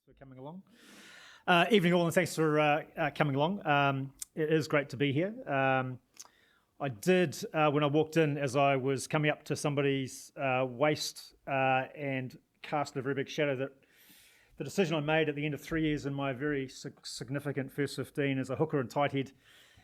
for coming along. Evening all, and thanks for coming along. It is great to be here. I did, when I walked in, as I was coming up to somebody's waist and cast a very big shadow, that the decision I made at the end of 3 years in my very significant first 15 as a hooker and tight head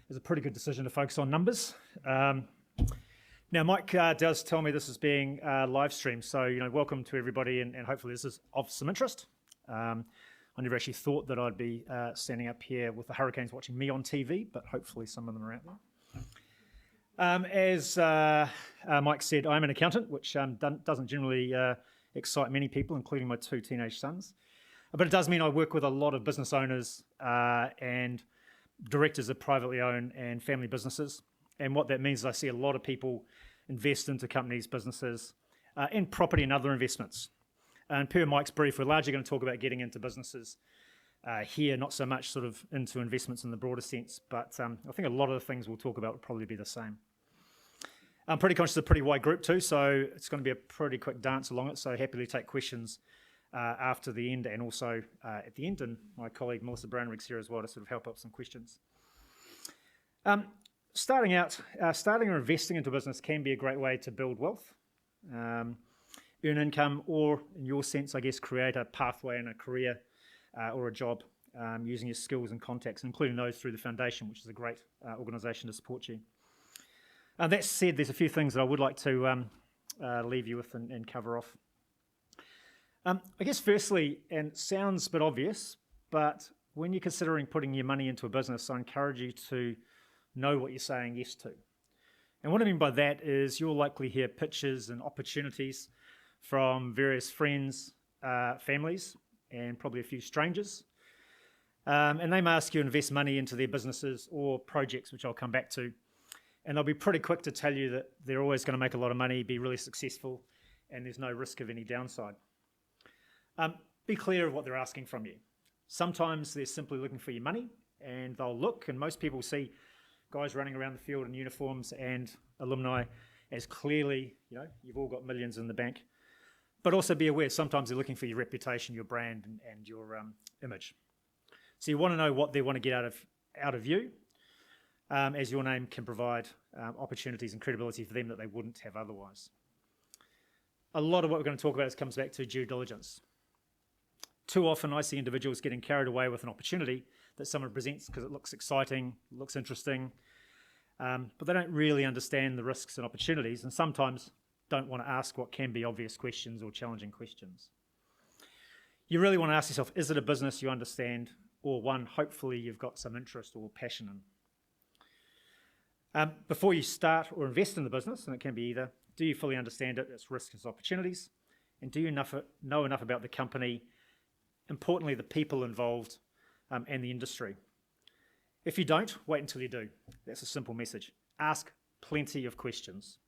is a pretty good decision to focus on numbers. Now, Mike does tell me this is being live streamed, so welcome to everybody, and hopefully this is of some interest. I never actually thought that I'd be standing up here with the Hurricanes watching me on TV, but hopefully some of them are out there. As Mike said, I'm an accountant, which doesn't generally excite many people, including my 2 teenage sons. But it does mean I work with a lot of business owners and directors of privately owned and family businesses. And what that means is I see a lot of people invest into companies, businesses, and property and other investments. And per Mike's brief, we're largely going to talk about getting into businesses here, not so much sort of into investments in the broader sense, but I think a lot of the things we'll talk about will probably be the same. I'm pretty conscious of a pretty wide group too, so it's going to be a pretty quick dance along it, so happily take questions after the end and also at the end, and my colleague Melissa Brownrigg's here as well to sort of help up some questions. Starting or investing into a business can be a great way to build wealth, earn income, or in your sense, I guess, create a pathway in a career or a job using your skills and contacts, including those through the foundation, which is a great organisation to support you. That said, there's a few things that I would like to leave you with and cover off. I guess firstly, and it sounds a bit obvious, but when you're considering putting your money into a business, I encourage you to know what you're saying yes to. And what I mean by that is you'll likely hear pitches and opportunities from various friends, families, and probably a few strangers. And they may ask you to invest money into their businesses or projects, which I'll come back to. And they'll be pretty quick to tell you that they're always going to make a lot of money, be really successful, and there's no risk of any downside. Be clear of what they're asking from you. Sometimes they're simply looking for your money, and they'll look, and most people see guys running around the field in uniforms and alumni as clearly, you've all got millions in the bank. But also be aware, sometimes they're looking for your reputation, your brand, and your image. So you want to know what they want to get out of you, as your name can provide opportunities and credibility for them that they wouldn't have otherwise. A lot of what we're going to talk about comes back to due diligence. Too often I see individuals getting carried away with an opportunity that someone presents because it looks exciting, looks interesting, but they don't really understand the risks and opportunities, and sometimes don't want to ask what can be obvious questions or challenging questions. You really want to ask yourself, is it a business you understand, or one hopefully you've got some interest or passion in? Before you start or invest in the business, and it can be either, do you fully understand it, its risks, its opportunities, and do you know enough about the company, importantly the people involved, and the industry? If you don't, wait until you do. That's a simple message. Ask plenty of questions.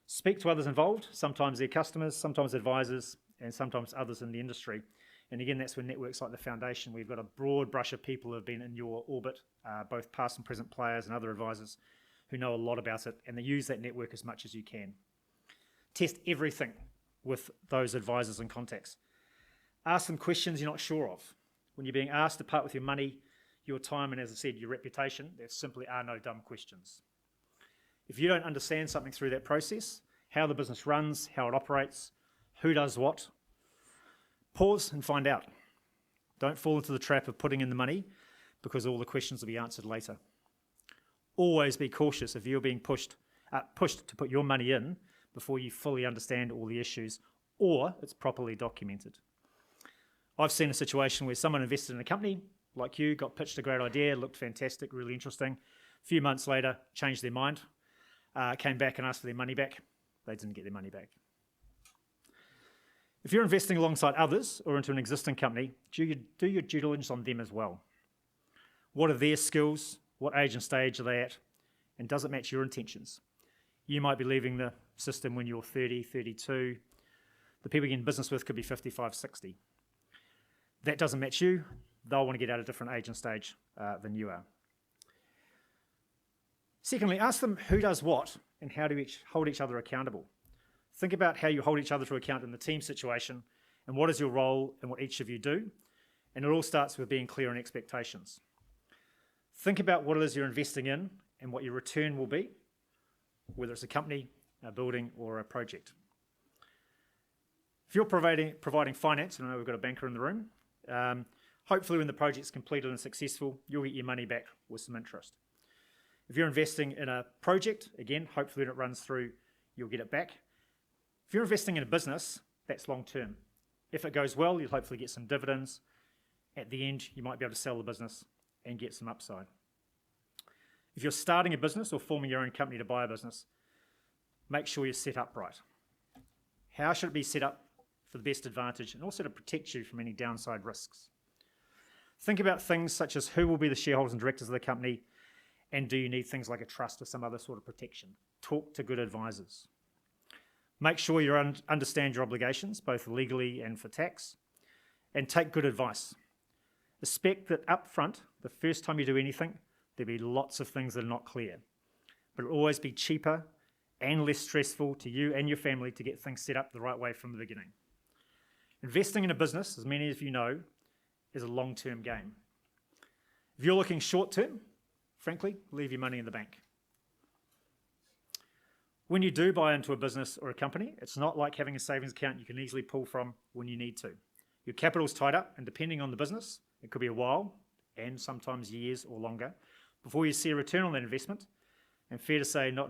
Speak to others involved, sometimes their customers, sometimes advisors, and sometimes others in the industry. And again, that's where networks like the Foundation, we've got a broad brush of people who have been in your orbit, both past and present players and other advisors who know a lot about it, and they use that network as much as you can. Test everything with those advisors and contacts. Ask them questions you're not sure of. When you're being asked to part with your money, your time, and as I said, your reputation, there simply are no dumb questions. If you don't understand something through that process, how the business runs, how it operates, who does what, pause and find out. Don't fall into the trap of putting in the money because all the questions will be answered later. Always be cautious if you're being pushed to put your money in before you fully understand all the issues or it's properly documented. I've seen a situation where someone invested in a company like you, got pitched a great idea, looked fantastic, really interesting. A few months later, changed their mind, came back and asked for their money back. They didn't get their money back. If you're investing alongside others or into an existing company, do your due diligence on them as well. What are their skills? What age and stage are they at? And does it match your intentions? You might be leaving the system when you're 30, 32. The people you're in business with could be 55, 60. That doesn't match you. They'll want to get out at a different age and stage than you are. Secondly, ask them who does what and how do each hold each other accountable. Think about how you hold each other to account in the team situation and what is your role in what each of you do. And it all starts with being clear on expectations. Think about what it is you're investing in and what your return will be, whether it's a company, a building, or a project. If you're providing finance, and I know we've got a banker in the room, hopefully when the project's completed and successful, you'll get your money back with some interest. If you're investing in a project, again, hopefully when it runs through, you'll get it back. If you're investing in a business, that's long term. If it goes well, you'll hopefully get some dividends. At the end, you might be able to sell the business and get some upside. If you're starting a business or forming your own company to buy a business, make sure you're set up right. How should it be set up for the best advantage and also to protect you from any downside risks? Think about things such as who will be the shareholders and directors of the company, and do you need things like a trust or some other sort of protection? Talk to good advisors. Make sure you understand your obligations, both legally and for tax, and take good advice. Expect that up front, the first time you do anything, there'll be lots of things that are not clear. But it'll always be cheaper and less stressful to you and your family to get things set up the right way from the beginning. Investing in a business, as many of you know, is a long-term game. If you're looking short-term, frankly, leave your money in the bank. When you do buy into a business or a company, it's not like having a savings account you can easily pull from when you need to. Your capital's tied up, and depending on the business, it could be a while, and sometimes years or longer, before you see a return on that investment. And fair to say, not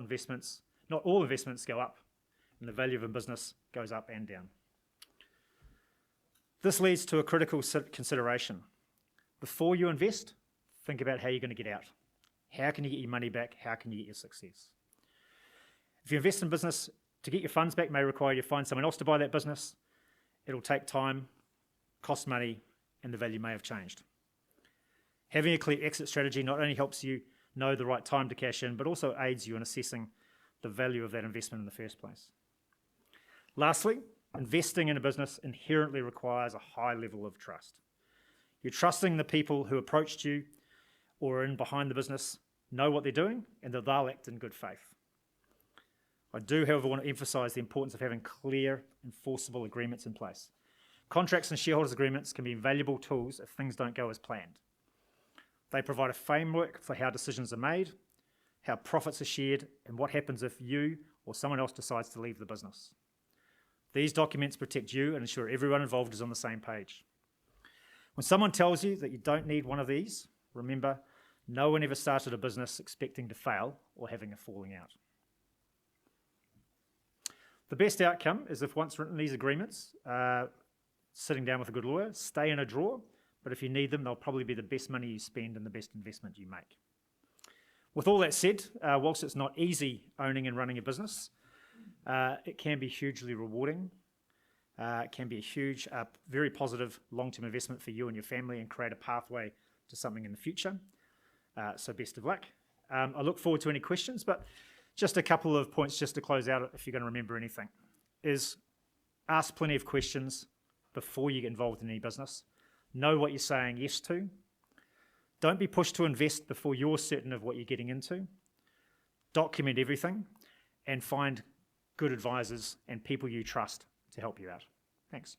all investments go up, and the value of a business goes up and down. This leads to a critical consideration. Before you invest, think about how you're going to get out. How can you get your money back? How can you get your success? If you invest in business, to get your funds back may require you to find someone else to buy that business. It'll take time, cost money, and the value may have changed. Having a clear exit strategy not only helps you know the right time to cash in, but also aids you in assessing the value of that investment in the first place. Lastly, investing in a business inherently requires a high level of trust. You're trusting the people who approached you or are in behind the business know what they're doing and that they'll act in good faith. I do, however, want to emphasise the importance of having clear, enforceable agreements in place. Contracts and shareholders' agreements can be invaluable tools if things don't go as planned. They provide a framework for how decisions are made, how profits are shared, and what happens if you or someone else decides to leave the business. These documents protect you and ensure everyone involved is on the same page. When someone tells you that you don't need one of these, remember, no one ever started a business expecting to fail or having a falling out. The best outcome is if once written these agreements, sitting down with a good lawyer, stay in a drawer, but if you need them, they'll probably be the best money you spend and the best investment you make. With all that said, whilst it's not easy owning and running a business, it can be hugely rewarding. It can be a huge, very positive long-term investment for you and your family and create a pathway to something in the future. So best of luck. I look forward to any questions, but just a couple of points just to close out if you're going to remember anything, is ask plenty of questions before you get involved in any business. Know what you're saying yes to. Don't be pushed to invest before you're certain of what you're getting into. Document everything and find good advisors and people you trust to help you out. Thanks.